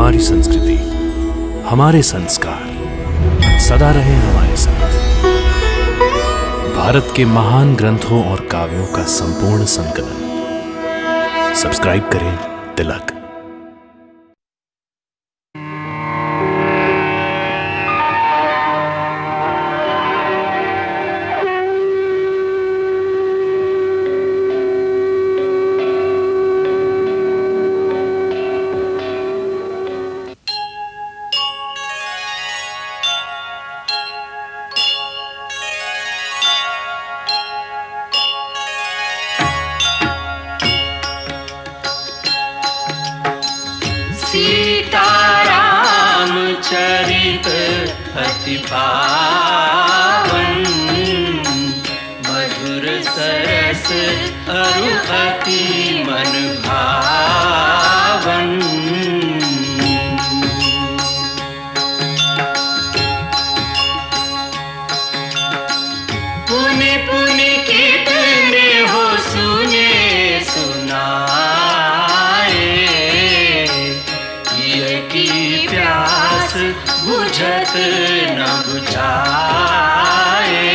हमारी संस्कृति, हमारे संस्कार सदा रहे हमारे साथ। भारत के महान ग्रंथों और काव्यों का संपूर्ण संकलन। सब्सक्राइब करें तिलक। सीताराम चरित अति पावन, मधुर सरस अरु अति मन भावन। पुनि पुनि कितने हो सुने सुनाए, की प्यास बुझत न बुझाए।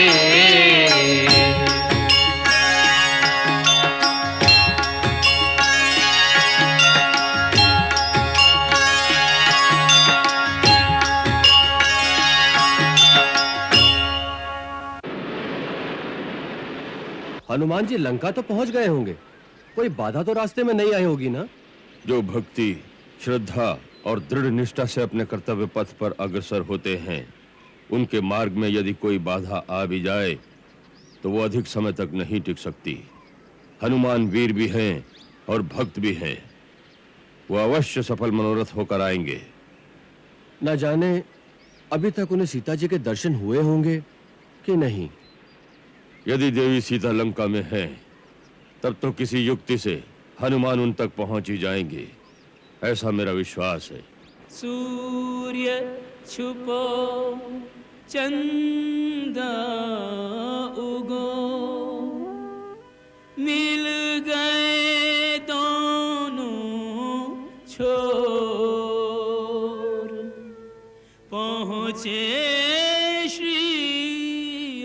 हनुमान जी लंका तो पहुंच गए होंगे, कोई बाधा तो रास्ते में नहीं आई होगी ना? जो भक्ति, श्रद्धा और दृढ़ निष्ठा से अपने कर्तव्य पथ पर अग्रसर होते हैं, उनके मार्ग में यदि कोई बाधा आ भी जाए तो वो अधिक समय तक नहीं टिक सकती। हनुमान वीर भी हैं और भक्त भी हैं। वो अवश्य सफल मनोरथ होकर आएंगे। न जाने अभी तक उन्हें सीता जी के दर्शन हुए होंगे कि नहीं। यदि देवी सीता लंका में है तब तो किसी युक्ति से हनुमान उन तक पहुंच ही जाएंगे, ऐसा मेरा विश्वास है। सूर्य छुपो चंदा उगो, मिल गए दोनों छोर, पहुँचे श्री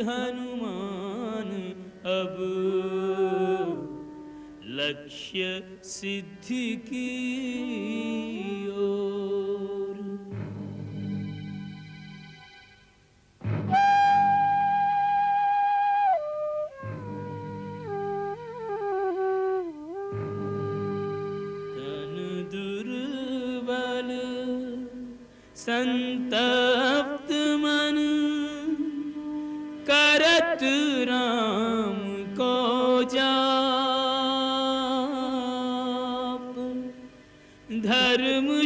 हनुमान अब लक्ष्य सिद्धि की ओर। तन दुर्बल संतप्त मन, करत राम को जाप। धर्मशील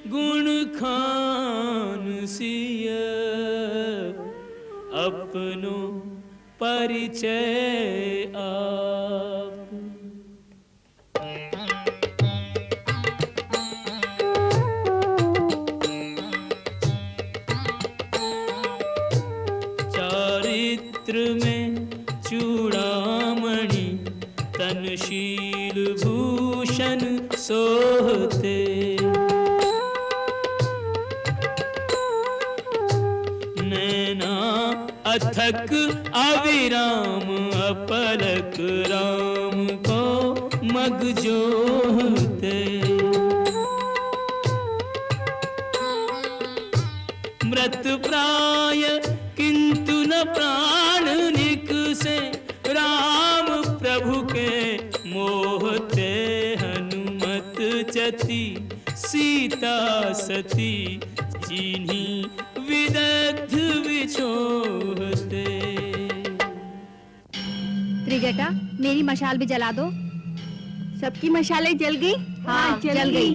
गुण खान सिय, अपनो परिचय आप। चारित्र में चूड़ामणि, तनशील भूषण सोहते। नैना अथक अविराम, अपलक राम को मग जोहते। मृत प्राय किंतु न प्राण निकसे, राम प्रभु के मोहते। हनुमत जति सीता सती, जिन्हीं विदग्ध विछोहते। त्रिजटा, मेरी मशाल भी जला दो। सबकी मशालें जल गई? हाँ, जल गई।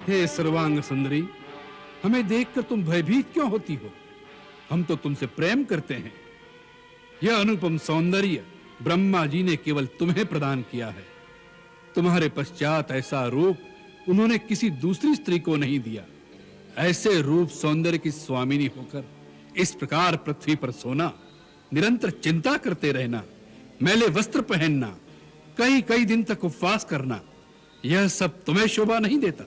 हे सर्वांग सुंदरी, हमें देखकर तुम भयभीत क्यों होती हो? हम तो तुमसे प्रेम करते हैं। यह अनुपम सौंदर्य ब्रह्मा जी ने केवल तुम्हें प्रदान किया है। तुम्हारे पश्चात ऐसा रूप उन्होंने किसी दूसरी स्त्री को नहीं दिया। ऐसे रूप सौंदर्य की स्वामिनी होकर इस प्रकार पृथ्वी पर सोना, निरंतर चिंता करते रहना, मैले वस्त्र पहनना, कई कई दिन तक उपवास करना, यह सब तुम्हें शोभा नहीं देता।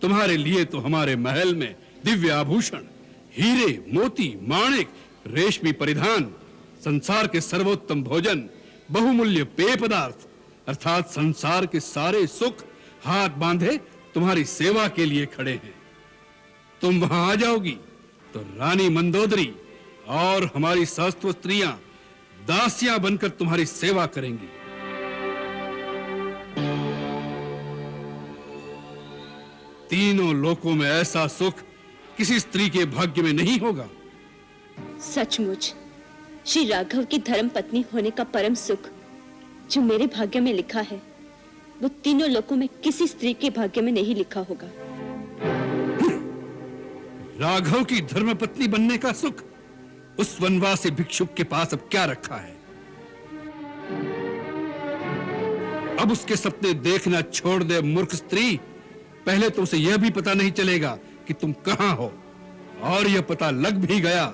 तुम्हारे लिए तो हमारे महल में दिव्य आभूषण, हीरे, मोती, माणिक, रेशमी परिधान, संसार के सर्वोत्तम भोजन, बहुमूल्य पेय पदार्थ अर्थात संसार के सारे सुख हाथ बांधे तुम्हारी सेवा के लिए खड़े हैं। तुम वहां आ जाओगी तो रानी मंदोदरी और हमारी सहस्त्र स्त्रियां दासियां बनकर तुम्हारी सेवा करेंगी। तीनों लोकों में ऐसा सुख किसी स्त्री के भाग्य में नहीं होगा। सचमुच श्री राघव की धर्म पत्नी होने का परम सुख जो मेरे भाग्य में लिखा है, वो तीनों लोकों में किसी स्त्री के भाग्य में नहीं लिखा होगा। राघव की धर्म पत्नी बनने का सुख उस वनवासी भिक्षुक के पास अब क्या रखा है? अब उसके सपने देखना छोड़ दे मूर्ख स्त्री। पहले तो उसे यह भी पता नहीं चलेगा कि तुम कहां हो, और यह पता लग भी गया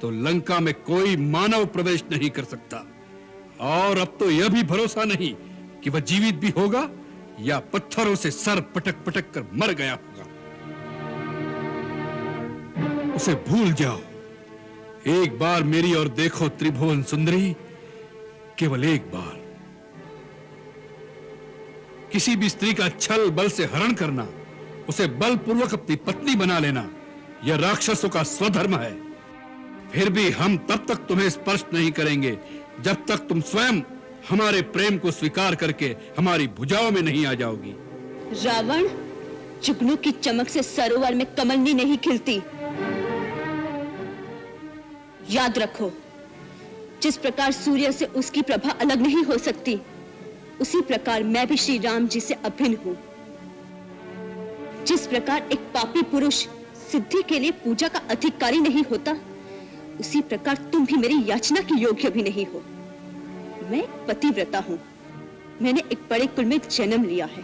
तो लंका में कोई मानव प्रवेश नहीं कर सकता। और अब तो यह भी भरोसा नहीं कि वह जीवित भी होगा या पत्थरों से सर पटक पटक कर मर गया होगा। उसे भूल जाओ। एक बार मेरी ओर देखो त्रिभुवन सुंदरी, केवल एक बार। किसी भी स्त्री का छल बल से हरण करना, उसे बलपूर्वक अपनी पत्नी बना लेना, यह राक्षसों का स्वधर्म है। फिर भी हम तब तक तुम्हें स्पर्श नहीं करेंगे जब तक तुम स्वयं हमारे प्रेम को स्वीकार करके हमारी भुजाओं में नहीं आ जाओगी। रावण, जुगनू की चमक से सरोवर में कमलनी नहीं खिलती। याद रखो, जिस प्रकार सूर्य से उसकी प्रभा अलग नहीं हो सकती, उसी प्रकार मैं भी श्री राम जी से अभिन्न हूं। जिस प्रकार एक पापी पुरुष सिद्धि के लिए पूजा का अधिकारी नहीं होता, उसी प्रकार तुम भी मेरी याचना के योग्य भी नहीं हो। मैं एक पतिव्रता हूं। मैंने एक बड़े कुल में जन्म लिया है।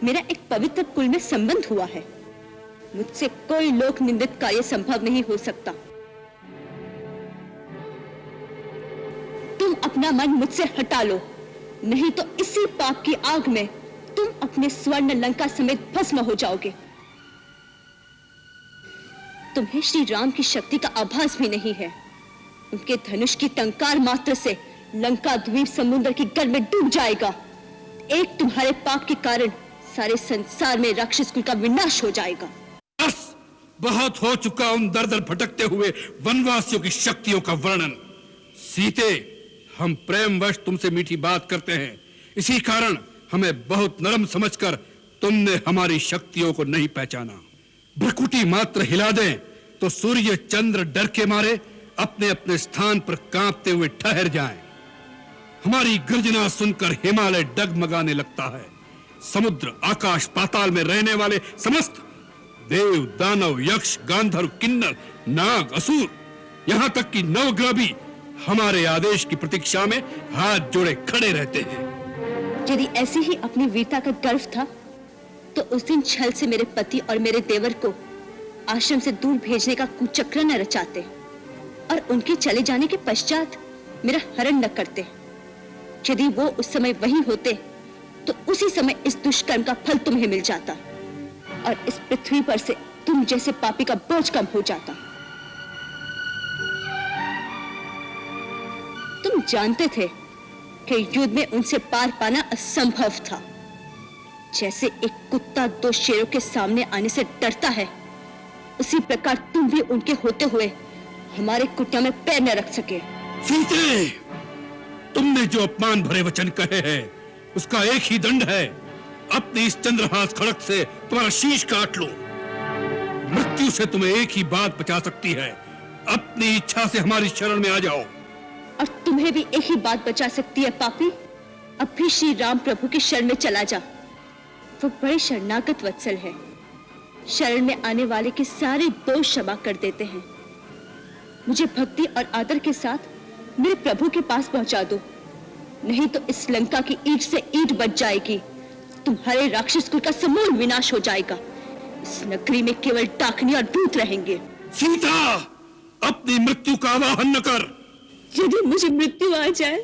मेरा एक पवित्र कुल में संबंध हुआ है। मुझसे कोई लोक निंदित कार्य संभव नहीं हो सकता। तुम अपना मन मुझसे हटा लो, नहीं तो इसी पाप की आग में तुम अपने स्वर्ण लंका समेत भस्म हो जाओगे। तुम्हें श्री राम की शक्ति का आभास भी नहीं है। उनके धनुष की टंकार मात्र से लंका द्वीप समुद्र की गल में डूब जाएगा। एक तुम्हारे पाप के कारण सारे संसार में राक्षस कुल का विनाश हो जाएगा। बस बहुत हो चुका उन दर दर भटकते हुए वनवासियों की शक्तियों का वर्णन। सीते, हम प्रेमवश तुमसे मीठी बात करते हैं, इसी कारण हमें बहुत नरम समझकर तुमने हमारी शक्तियों को नहीं पहचाना। भ्रुकुटी मात्र हिला दें तो सूर्य चंद्र डर के मारे अपने अपने स्थान पर कांपते हुए ठहर जाएं। हमारी गर्जना सुनकर हिमालय डगमगाने लगता है। समुद्र, आकाश, पाताल में रहने वाले समस्त देव, दानव, यक्ष, गांधर्व, किन्नर, नाग, असुर, यहां तक कि नवग्रह भी हमारे आदेश की प्रतीक्षा में हाथ जोड़े खड़े रहते हैं। यदि ऐसी ही अपनी वीरता का गर्व था, तो उस दिन छल से मेरे पति और मेरे देवर को आश्रम से दूर भेजने का कुचक्र न रचाते और उनके चले जाने के पश्चात मेरा हरण न करते। यदि वो उस समय वहीं होते, तो उसी समय इस दुष्कर्म का फल तुम्हें मिल जाता और इस पृथ्वी पर से तुम जैसे पापी का बोझ कम हो जाता। तुम जानते थे कि युद्ध में उनसे पार पाना असंभव था। जैसे एक कुत्ता दो शेरों के सामने आने से डरता है, उसी प्रकार तुम भी उनके होते हुए हमारे कुटिया में पैर न रख सके। सीते, तुमने जो अपमान भरे वचन कहे हैं, उसका एक ही दंड है। अपनी इस चंद्रहास खड़क से तुम्हारा शीश काट लो। मृत्यु से तुम्हें एक ही बात बचा सकती है, अपनी इच्छा से हमारी शरण में आ जाओ। और तुम्हें भी एक ही बात बचा सकती है पापी, अब भी श्री राम प्रभु की शरण में चला जा। वो बड़े शरणागत वत्सल है। शरण में आने वाले के सारे दोष क्षमा कर देते हैं। मुझे भक्ति और आदर के साथ मेरे प्रभु के पास पहुंचा दो, नहीं तो इस लंका की ईंट से ईंट बच जाएगी। तुम्हारे राक्षस कुल का समूल विनाश हो जाएगा। इस नगरी में केवल डाकनी और दूत रहेंगे। सीता, अपनी मृत्यु का आवाहन न कर। यदि मुझे मृत्यु आ जाए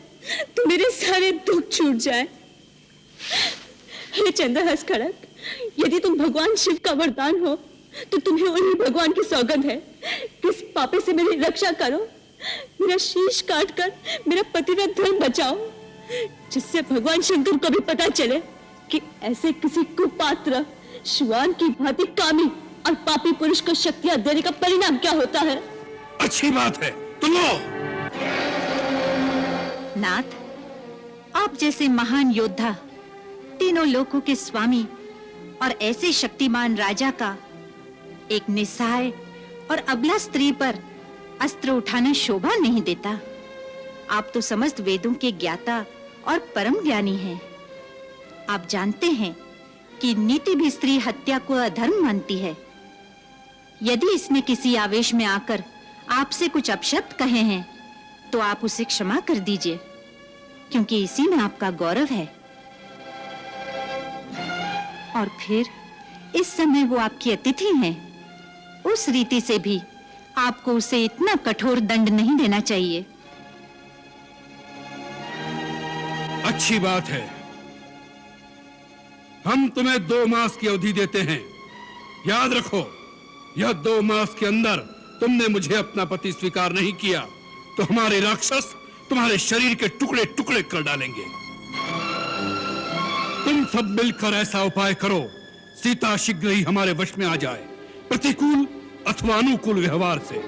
तो मेरे सारे दुख छूट जाए। हे चंद्रहास खड़ग, यदि तुम भगवान शिव का वरदान हो तो तुम्हें उन्हीं भगवान की सौगंध है कि इस पापे से मेरी रक्षा करो, मेरा शीश काटकर मेरा पतिव्रत धर्म बचाओ, जिससे भगवान शंकर को भी पता चले कि ऐसे किसी कुपात्र श्वान की भांति कामी और पापी पुरुष को शक्तियां देने का परिणाम क्या होता है। अच्छी बात है, तुम लो। नाथ, आप जैसे महान योद्धा, तीनों लोकों के स्वामी और ऐसे शक्तिमान राजा का एक निस्सहाय और अबला स्त्री पर अस्त्र उठाना शोभा नहीं देता। आप तो समस्त वेदों के ज्ञाता और परम ज्ञानी हैं। आप जानते हैं कि नीति भी स्त्री हत्या को अधर्म मानती है। यदि इसने किसी आवेश में आकर आपसे कुछ अपशब्द कहे हैं तो आप उसे क्षमा कर दीजिए, क्योंकि इसी में आपका गौरव है। और फिर इस समय वो आपकी अतिथि हैं। उस रीति से भी आपको उसे इतना कठोर दंड नहीं देना चाहिए। अच्छी बात है, हम तुम्हें 2 मास की अवधि देते हैं। याद रखो, यह 2 मास के अंदर तुमने मुझे अपना पति स्वीकार नहीं किया तो हमारे राक्षस तुम्हारे शरीर के टुकड़े टुकड़े कर डालेंगे। तुम सब मिलकर ऐसा उपाय करो, सीता शीघ्र ही हमारे वश में आ जाए। प्रतिकूल अथवा अनुकूल व्यवहार से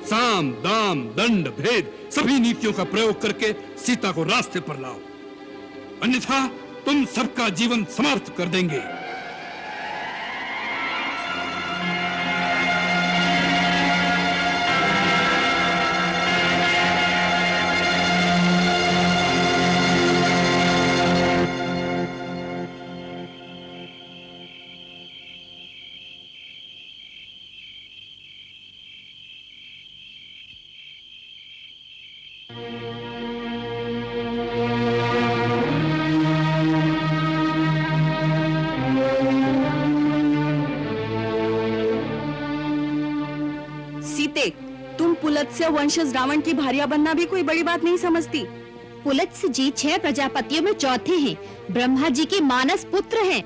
साम दाम दंड भेद सभी नीतियों का प्रयोग करके सीता को रास्ते पर लाओ, अन्यथा तुम सबका जीवन समाप्त कर देंगे। तुम पुलत्स्य वंशज रावण की भार्या बनना भी कोई बड़ी बात नहीं समझती। पुलत्स्य जी 6 प्रजापतियों में चौथे हैं, ब्रह्मा जी के मानस पुत्र हैं।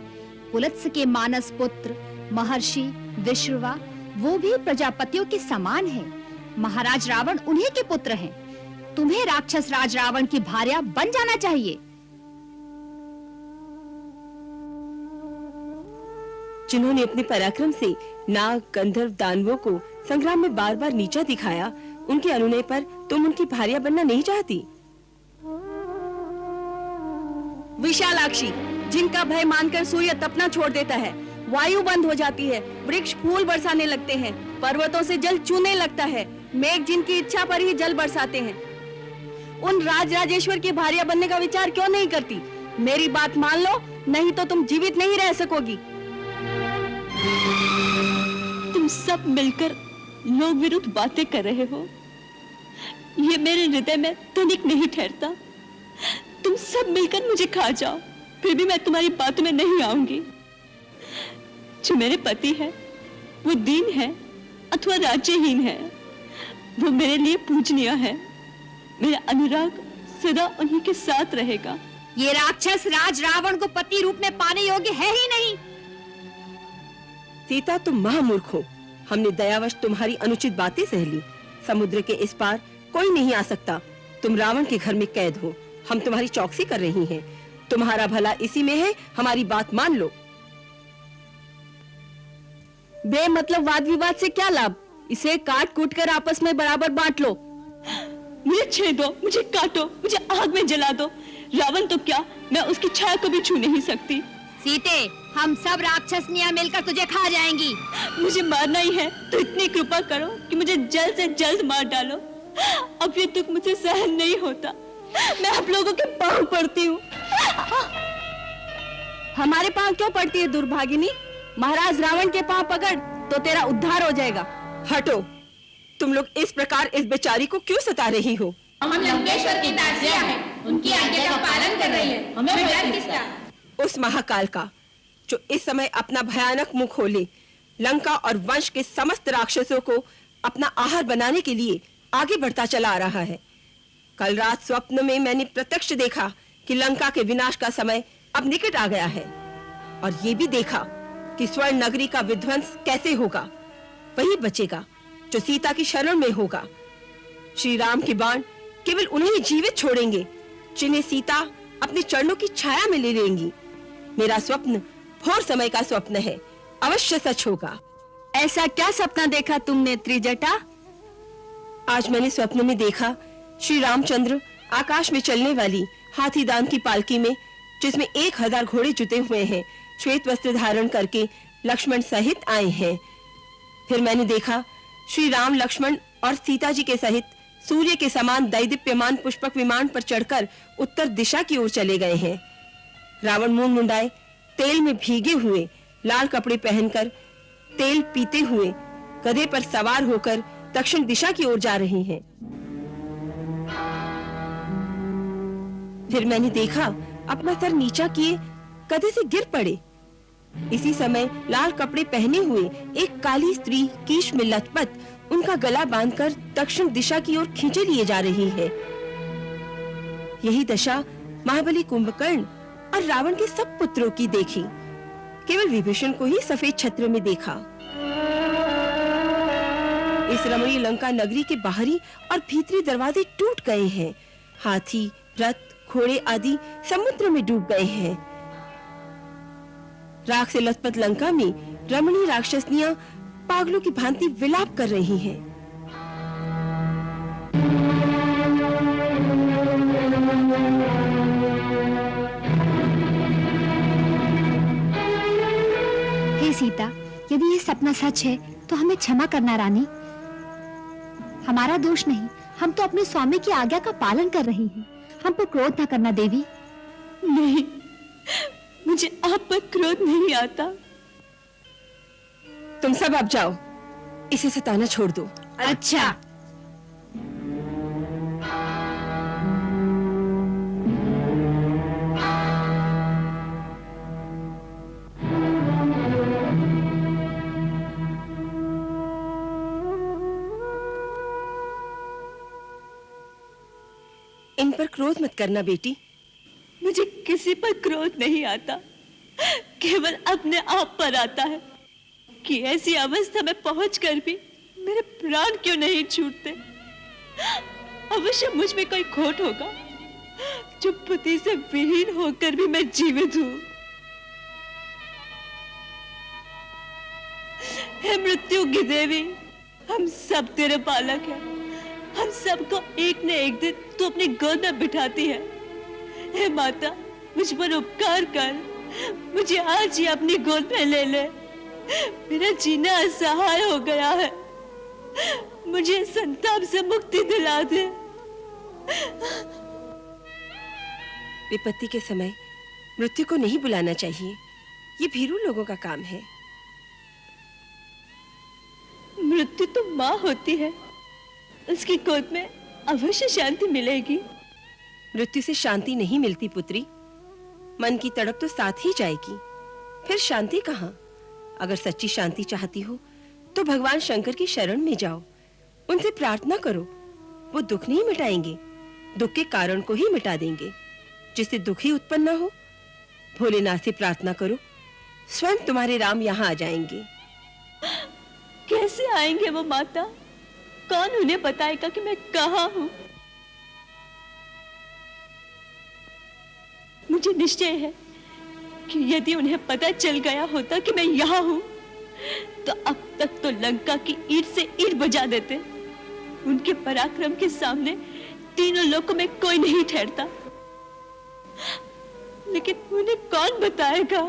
पुलत्स्य के मानस पुत्र महर्षि विश्रवा वो भी प्रजापतियों के समान हैं। महाराज रावण उन्हीं के पुत्र हैं। तुम्हें राक्षस राज रावण की भार्या बन जाना चाहिए। जिन्होंने अपने पराक्रम से नाग गंधर्व दानवों को संग्राम में बार बार नीचा दिखाया, उनके अनुनय पर तुम उनकी भार्या बनना नहीं चाहती। विशालाक्षी, जिनका भय मानकर सूर्य तपना छोड़ देता है, वायु बंद हो जाती है, वृक्ष फूल बरसाने लगते हैं, पर्वतों से जल चूने लगता है, मेघ जिनकी इच्छा पर ही जल बरसाते हैं, उन राज राजेश्वर की भार्या बनने का विचार क्यों नहीं करती? मेरी बात मान लो, नहीं तो तुम जीवित नहीं रह सकोगी। तुम सब मिलकर लोक विरुद्ध बातें कर रहे हो, ये मेरे हृदय में तनिक नहीं ठहरता। तुम सब मिलकर मुझे खा जाओ, फिर भी मैं तुम्हारी बातों में नहीं आऊंगी। जो मेरे पति है वो दीन है अथवा राज्यहीन है, वो मेरे लिए पूजनीय है। मेरा अनुराग सदा उन्हीं के साथ रहेगा। ये राक्षस राज रावण को पति रूप में पाने योग्य है ही नहीं। सीता, तुम महामूर्ख हो। हमने दयावश तुम्हारी अनुचित बातें सह ली। समुद्र के इस पार कोई नहीं आ सकता। तुम रावण के घर में कैद हो। हम तुम्हारी चौकसी कर रही हैं। तुम्हारा भला इसी में है, हमारी बात मान लो। बेमतलब वाद विवाद से क्या लाभ? इसे काट कूट कर आपस में बराबर बांट लो। मुझे छेदो, मुझे काटो, मुझे आग में जला दो। रावण तो क्या, मैं उसकी छाया को भी छू नहीं सकती। सीते, हम सब राक्षसनियां मिलकर तुझे खा जाएंगी। मुझे मारना ही है तो इतनी कृपा करो कि मुझे जल्द से जल्द मार डालो। अब ये दुख मुझे सहन नहीं होता। मैं आप लोगों के पांव पड़ती हूँ। हमारे पांव क्यों पड़ती है दुर्भागिनी? महाराज रावण के पांव पकड़ तो तेरा उद्धार हो जाएगा। हटो, तुम लोग इस प्रकार इस बेचारी को क्यों सता रही हो? हम लंकेश्वर की दासियां हैं, उनकी आज्ञा का पालन कर रही हैं। हमें डर किसका? उस महाकाल का जो इस समय अपना भयानक मुंह खोले लंका और वंश के समस्त राक्षसों को अपना आहार बनाने के लिए आगे बढ़ता चला आ रहा है। कल रात स्वप्न में मैंने प्रत्यक्ष देखा कि लंका के विनाश का समय अब निकट आ गया है, और ये भी देखा कि स्वर्ण नगरी का विध्वंस कैसे होगा। वही बचेगा जो सीता की शरण में होगा। श्री राम के बाण केवल उन्हें ही जीवित छोड़ेंगे जिन्हें सीता अपने चरणों की छाया में ले लेंगी। मेरा स्वप्न घोर समय का स्वप्न है, अवश्य सच होगा। ऐसा क्या सपना देखा तुमने त्रिजटा? आज मैंने स्वप्न में देखा श्री रामचंद्र आकाश में चलने वाली हाथीदान की पालकी में, जिसमें 1000 घोड़े जुटे हुए हैं, श्वेत वस्त्र धारण करके लक्ष्मण सहित आए हैं। फिर मैंने देखा श्री राम लक्ष्मण और सीता जी के सहित सूर्य के समान दैदीप्यमान पुष्पक विमान पर चढ़कर उत्तर दिशा की ओर चले गए हैं। रावण मूंड मुंडाए तेल में भीगे हुए लाल कपड़े पहनकर तेल पीते हुए गधे पर सवार होकर दक्षिण दिशा की ओर जा रहे हैं। फिर मैंने देखा अपना सर नीचा किए गधे से गिर पड़े। इसी समय लाल कपड़े पहने हुए एक काली स्त्री कीश में लथपथ उनका गला बांधकर दक्षिण दिशा की ओर खींचे लिए जा रही है। यही दशा महाबली कुंभकर्ण और रावण के सब पुत्रों की देखी। केवल विभीषण को ही सफेद छत्र में देखा। इस रमणीय लंका नगरी के बाहरी और भीतरी दरवाजे टूट गए हैं। हाथी, रथ, घोड़े आदि समुद्र में डूब गए हैं। राख से लथपथ लंका में रमणीय राक्षसनियां पागलों की भांति विलाप कर रही हैं। हे सीता, यदि ये सपना सच है तो हमें क्षमा करना रानी। हमारा दोष नहीं, हम तो अपने स्वामी की आज्ञा का पालन कर रही हैं। हम पर क्रोध न करना देवी। नहीं, मुझे आप पर क्रोध नहीं आता। तुम सब अब जाओ, इसे सताना छोड़ दो। अच्छा। इन पर क्रोध मत करना बेटी। मुझे किसी पर क्रोध नहीं आता, केवल अपने आप पर आता है कि ऐसी अवस्था में पहुंचकर भी मेरे प्राण क्यों नहीं छूटते। अवश्य मुझ में कोई खोट होगा जो पति से विहीन होकर भी मैं जीवित हूं। हे मृत्यु की देवी, हम सब तेरे बालक हैं। हम सबको एक न एक दिन तू अपनी गोद में बिठाती है। हे माता, मुझ पर उपकार कर, मुझे आज ही अपनी गोद में ले ले। मेरा जीना असहाय हो गया है, मुझे संताप से मुक्ति दिला दे। विपत्ति के समय मृत्यु को नहीं बुलाना चाहिए, ये भीरू लोगों का काम है। मृत्यु तो माँ होती है, उसकी गोद में अवश्य शांति मिलेगी। मृत्यु से शांति नहीं मिलती पुत्री, मन की तड़प तो साथ ही जाएगी, फिर शांति कहाँ? अगर सच्ची शांति चाहती हो तो भगवान शंकर की शरण में जाओ, उनसे प्रार्थना करो। वो दुख नहीं मिटाएंगे, दुख के कारण को ही मिटा देंगे, जिससे दुख ही उत्पन्न न हो। भोलेनाथ से प्रार्थना करो, स्वयं तुम्हारे राम यहाँ आ जाएंगे। कैसे आएंगे वो माता? कौन उन्हें बताएगा कि मैं कहाँ हूँ? मुझे निश्चय है कि यदि उन्हें पता चल गया होता कि मैं यहाँ हूँ, तो अब तक तो लंका की ईंट से ईंट बजा देते। उनके पराक्रम के सामने तीनों लोकों में कोई नहीं ठहरता। लेकिन उन्हें कौन बताएगा?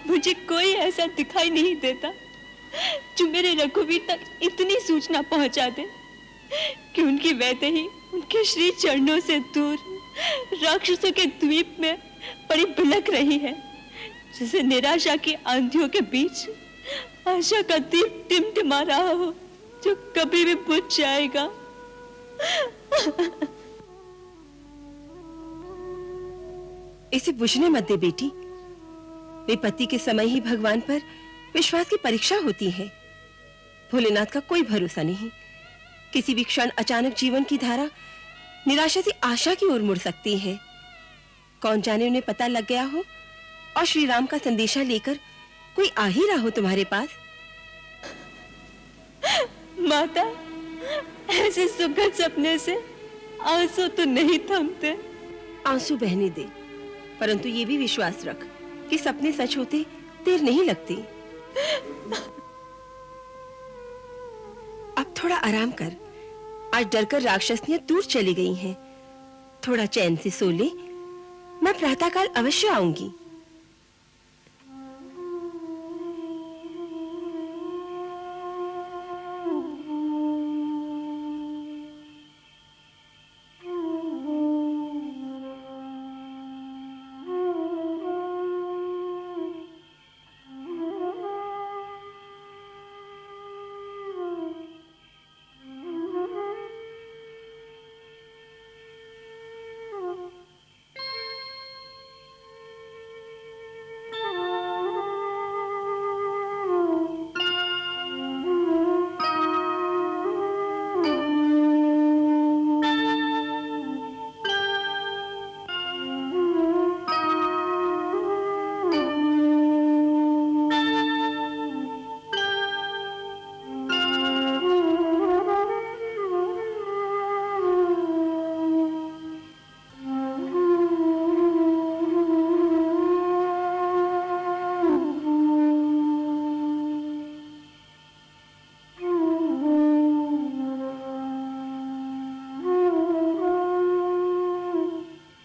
मुझे कोई ऐसा दिखाई नहीं देता जो मेरे रघुवीर तक इतनी सूचना पहुंचा दे कि उनकी वैसे ही उनके श्री चरणों से दूर राक्षसों के द्वीप में बड़ी बिलख रही है, जैसे निराशा की आंधियों के बीच आशा का दीप टिमटिमा रहा हो, जो कभी भी बुझ जाएगा। इसे बुझने मत दे बेटी। विपत्ति के समय ही भगवान पर विश्वास की परीक्षा होती है। भोलेनाथ का कोई भरोसा नहीं। किसी भी क्षण अचानक जीवन की धारा निराशा से आशा की ओर मुड़ सकती है। कौन जाने उन्हें पता लग गया हो और श्री राम का संदेशा लेकर कोई आ ही रहा हो तुम्हारे पास। माता, ऐसे सुखद सपने से आंसू तो नहीं थमते। आंसू बहने दे, परंतु ये भी विश्वास रख कि सपने सच होते देर नहीं लगती। अब थोड़ा आराम कर। आज डरकर राक्षसनियां दूर चली गई हैं। थोड़ा चैन से सो ले, मैं प्रातःकाल अवश्य आऊंगी।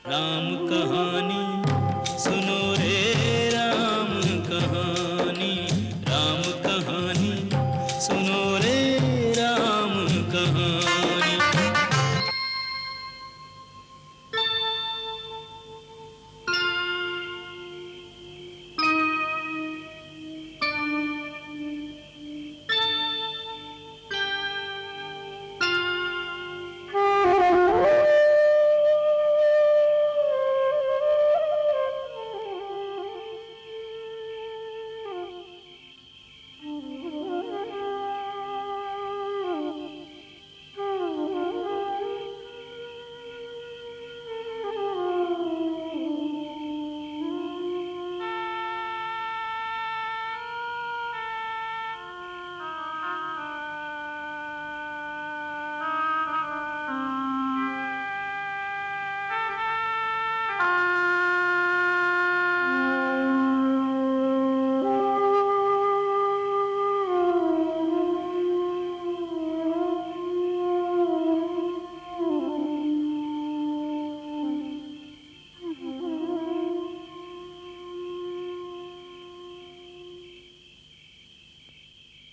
राम कहानी सुनो रे, राम कहानी, राम कहानी सुनो रे, राम कहानी।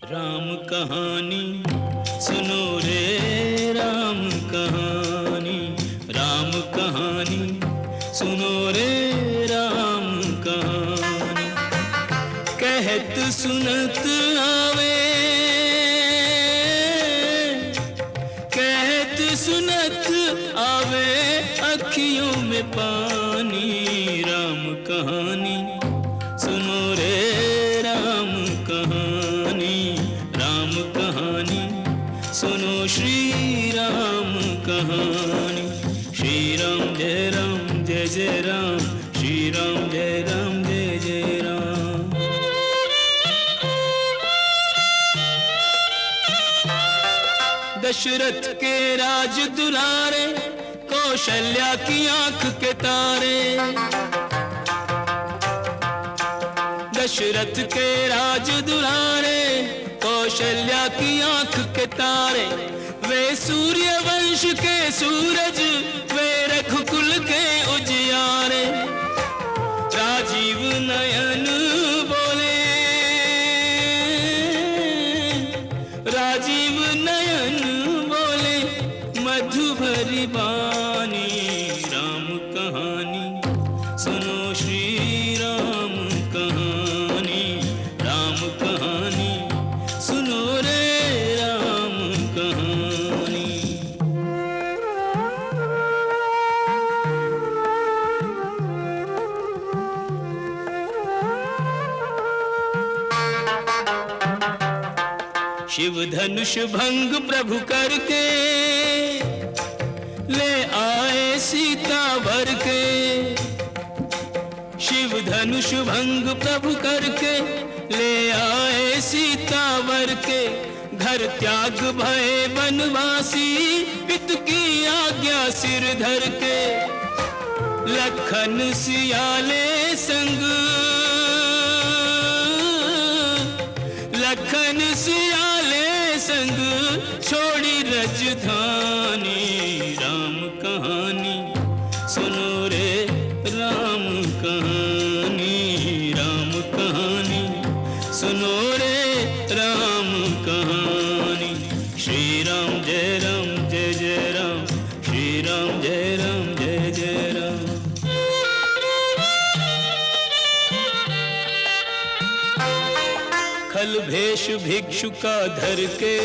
राम कहानी सुनो रे, राम कहानी, राम कहानी सुनो रे, राम कहानी। कहत सुनत आवे, कहत सुनत आवे अखियों में पानी। राम कहानी सुनो रे, राम कहानी, राम कहानी सुनो श्री राम कहानी। श्री राम जय राम जय जय राम, श्री राम जय राम जय जय राम। दशरथ के राज दुलारे, कौशल्या की आंख के तारे। दशरथ के राज दुलारे, कौशल्या की आंख के तारे। वे सूर्य वंश के सूरज, वे रघुकुल के उजियारे। राजीव नयन बोले, राजीव नयन बोले, मधु भरी बानी। राम कहानी सुनो शिव धनुष भंग प्रभु करके ले आए सीता वर के। शिव धनुष भंग प्रभु करके ले आए सीता वर के। घर त्याग भय वनवासी पित की आज्ञा सिर धर के। लखन सियाले संग लखन सियाले संग छोड़ी रजधानी। राम कहानी सुनो रे राम कहानी। राम कहानी सुनो रे राम कहानी। श्री राम जय जय राम। श्री राम जय जय राम। खल भेष भिक्षु का धर के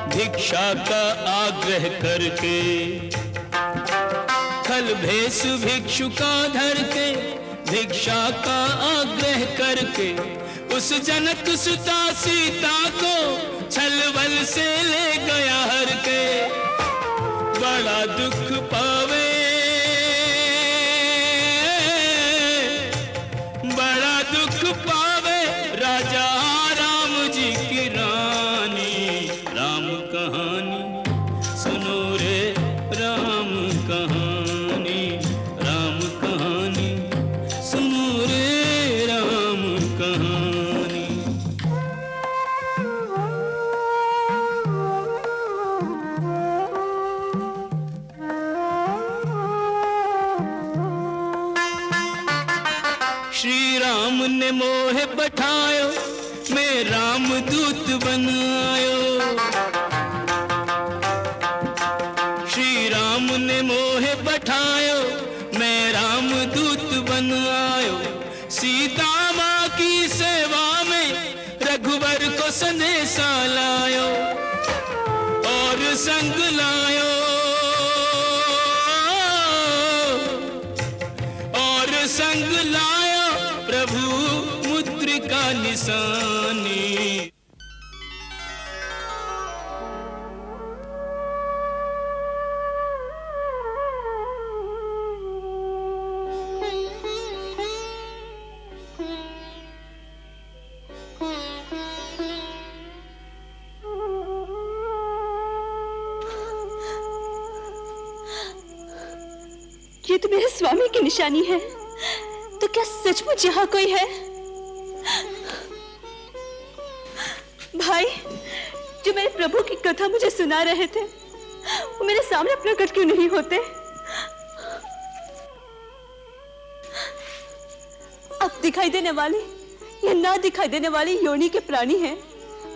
भिक्षा का आग्रह करके। खल भेष भिक्षु का धर के भिक्षा का आग्रह करके। उस जनक सुता सीता को छलबल से ले गया हर के। बड़ा दुख पावे बड़ा दुख पावे राजा राम जी की रानी। राम कहानी सुनो रे राम कहानी। राम कहानी सुनो रे राम कहानी। श्री राम ने मोह पठायो मैं राम दूत बनायो। श्री राम ने मोह पठायो मैं राम दूत बनायो। सीता माँ की सेवा में रघुवर को संदेशा लायो और संग लायो और संग लायो प्रभु मुद्रिका निशानी। ये तो मेरे स्वामी की निशानी है। तो क्या सचमुच यहाँ कोई है? भाई, जो मेरे प्रभु की कथा मुझे सुना रहे थे वो मेरे सामने प्रकट क्यों नहीं होते? अब दिखाई देने वाली या ना दिखाई देने वाली योनि के प्राणी हैं।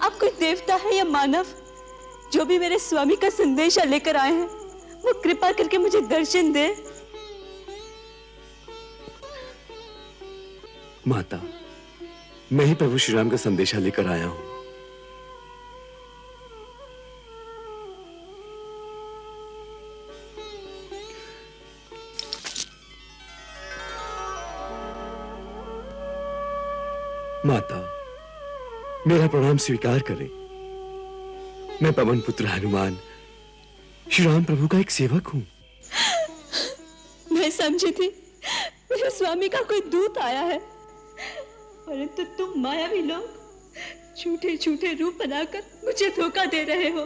अब कोई देवता है या मानव, जो भी मेरे स्वामी का संदेशा लेकर आए हैं, वो कृपा करके मुझे दर्शन दे। माता, मैं ही प्रभु श्री राम का संदेशा लेकर आया हूं। माता, मेरा प्रणाम स्वीकार करें। मैं पवन पुत्र हनुमान श्री राम प्रभु का एक सेवक हूं। मैं समझी थी मेरे स्वामी का कोई दूत आया है, परंतु तुम मायावी लोग झूठे झूठे रूप बनाकर मुझे धोखा दे रहे हो।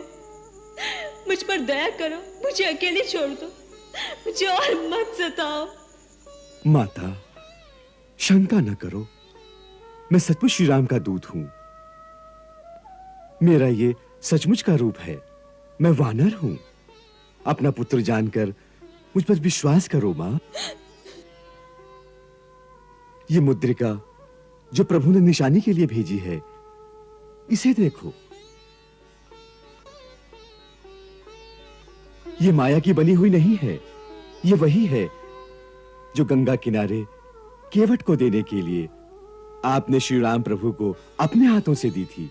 मुझ पर दया करो, मुझे अकेली छोड़ दो, मुझे और मत सताओ। माता, शंका न करो, मैं सचमुच श्री राम का दूत हूं। मेरा ये सचमुच का रूप है। मैं वानर हूं। अपना पुत्र जानकर मुझ पर विश्वास करो मां। ये मुद्रिका जो प्रभु ने निशानी के लिए भेजी है, इसे देखो। ये माया की बनी हुई नहीं है। ये वही है जो गंगा किनारे केवट को देने के लिए आपने श्री राम प्रभु को अपने हाथों से दी थी।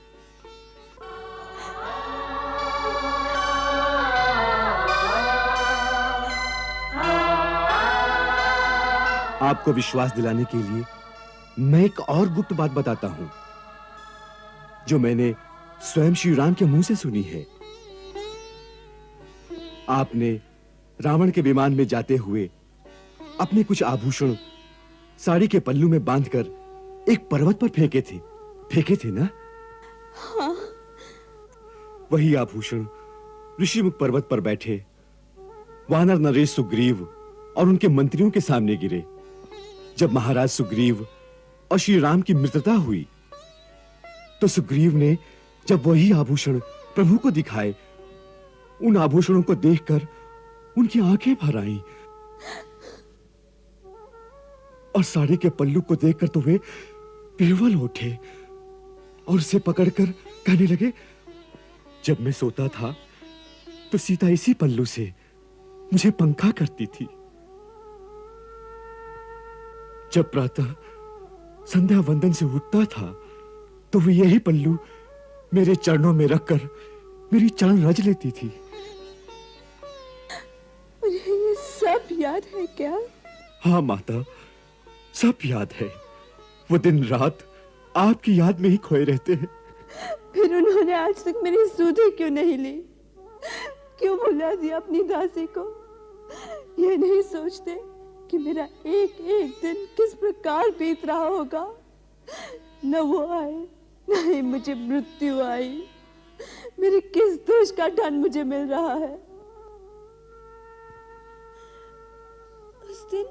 आपको विश्वास दिलाने के लिए मैं एक और गुप्त बात बताता हूं, जो मैंने स्वयं श्री राम के मुंह से सुनी है। आपने रावण के विमान में जाते हुए अपने कुछ आभूषण साड़ी के पल्लू में बांधकर एक पर्वत पर फेंके थे ना? हाँ। वही आभूषण ऋषिमुख पर्वत पर बैठे वानर नरेश सुग्रीव और उनके मंत्रियों के सामने गिरे। जब महाराज सुग्रीव और श्री राम की मित्रता हुई तो सुग्रीव ने जब वही आभूषण प्रभु को दिखाए, उन आभूषणों को देखकर उनकी आंखें भर आईं और साड़ी के पल्लू को देखकर तो वे विह्वल उठे और उसे पकड़कर कहने लगे, जब मैं सोता था तो सीता इसी पल्लू से मुझे पंखा करती थी। जब प्रातः संध्या वंदन से उठता था तो वो यही पल्लू मेरे चरणों में रखकर मेरी चरण रज लेती थी। मुझे ये सब याद है क्या? हाँ माता, सब याद है। वो दिन रात आपकी याद में ही खोए रहते हैं। फिर उन्होंने आज तक मेरी सुधि क्यों नहीं ली? क्यों भुला दिया अपनी दासी को? ये नहीं सोचते कि मेरा एक एक दिन किस प्रकार बीत रहा होगा। न वो आए, न ही मुझे मृत्यु आई। मेरे किस दोष का दंड मुझे मिल रहा है? उस दिन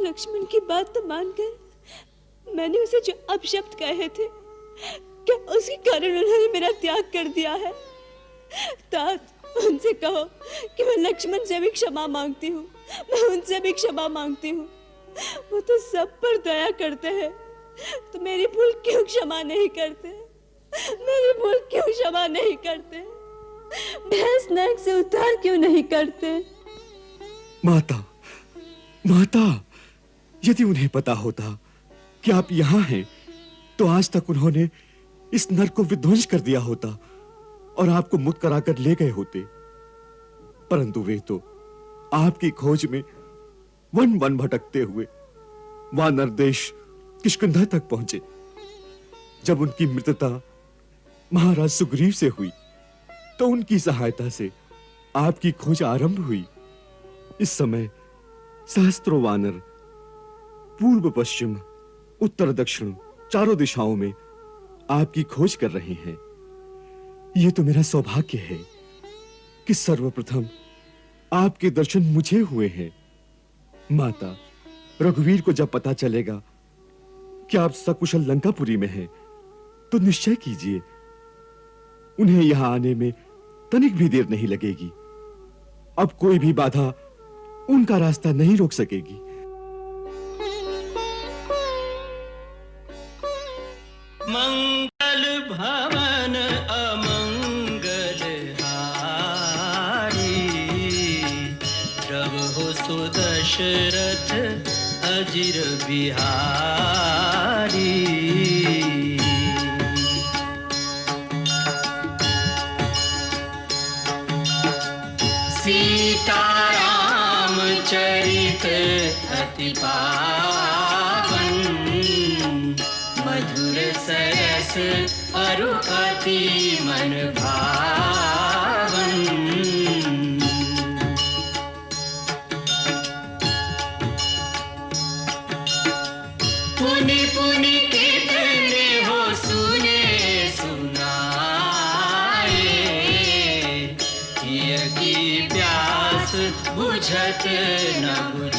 लक्ष्मण की बात तो मानकर मैंने उसे जो अपशब्द कहे थे, क्या उसके कारण उन्होंने मेरा त्याग कर दिया है? तात, उनसे कहो कि मैं लक्ष्मण से भी क्षमा मांगती हूँ। मैं उनसे भी क्षमा मांगती हूँ। वो तो सब पर दया करते हैं, तो मेरी भूल क्यों क्षमा नहीं करते? मेरी भूल क्यों क्षमा नहीं करते? भैंस नरक से उद्धार क्यों नहीं करते? माता, माता, यदि उन्हें पता होता कि आप यहाँ हैं तो आज तक उन्होंने इस नरक को विध्वंस कर दिया होता और आपको मुक्त कराकर ले गए होते। परंतु वे तो आपकी खोज में वन वन भटकते हुए वानर देश किष्किंधा तक पहुंचे। जब उनकी मित्रता महाराज सुग्रीव से हुई तो उनकी सहायता से आपकी खोज आरंभ हुई। इस समय सहस्त्रों वानर पूर्व पश्चिम उत्तर दक्षिण चारों दिशाओं में आपकी खोज कर रहे हैं। यह तो मेरा सौभाग्य है कि सर्वप्रथम आपके दर्शन मुझे हुए हैं। माता, रघुवीर को जब पता चलेगा कि आप सकुशल लंकापुरी में हैं तो निश्चय कीजिए उन्हें यहां आने में तनिक भी देर नहीं लगेगी। अब कोई भी बाधा उनका रास्ता नहीं रोक सकेगी। मंगल भवन अमंगल हारी, प्रभु सुदशरथ अजिर बिहारी। सीताराम चरित अति पावन, मधुर सरस अरु अति मन भावन। पुनि पुनि कितने हो सुने सुनाए, की प्यास बुझत न बुझ